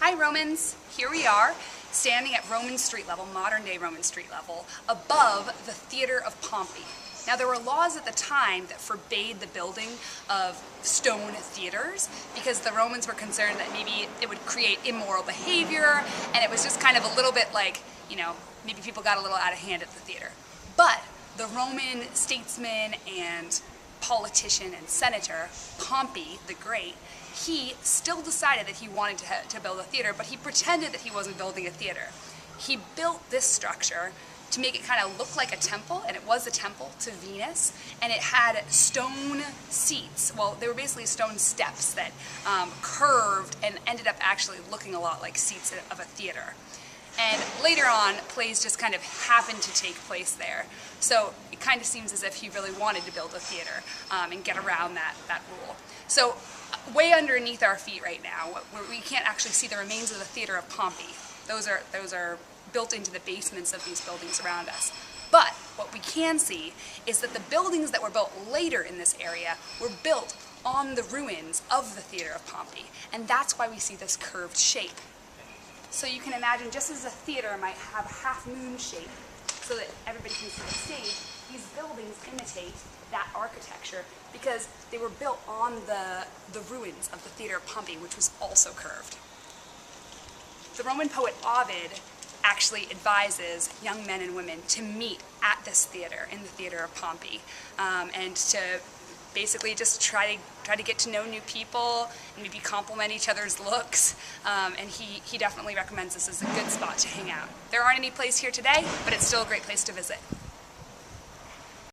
Hi Romans, here we are standing at Roman street level, modern day Roman street level, above the Theater of Pompey. Now there were laws at the time that forbade the building of stone theaters because the Romans were concerned that maybe it would create immoral behavior, and it was just kind of a little bit like, you know, maybe people got a little out of hand at the theater. But the Roman statesman and politician and senator, Pompey the Great, he still decided that he wanted to build a theater, but he pretended that he wasn't building a theater. He built this structure to make it kind of look like a temple, and it was a temple to Venus, and it had stone seats. Well, they were basically stone steps that curved and ended up actually looking a lot like seats of a theater. And later on, plays just kind of happened to take place there. So it kind of seems as if he really wanted to build a theater and get around that rule. So way underneath our feet right now, we can't actually see the remains of the Theater of Pompey. Those are built into the basements of these buildings around us. But what we can see is that the buildings that were built later in this area were built on the ruins of the Theater of Pompey. And that's why we see this curved shape. So you can imagine, just as a theater might have a half-moon shape so that everybody can see the stage, these buildings imitate that architecture because they were built on the ruins of the Theater of Pompey, which was also curved. The Roman poet Ovid actually advises young men and women to meet at this theater, in the Theater of Pompey, and to basically just try to get to know new people and maybe compliment each other's looks, and he definitely recommends this as a good spot to hang out. There aren't any plays here today, but it's still a great place to visit.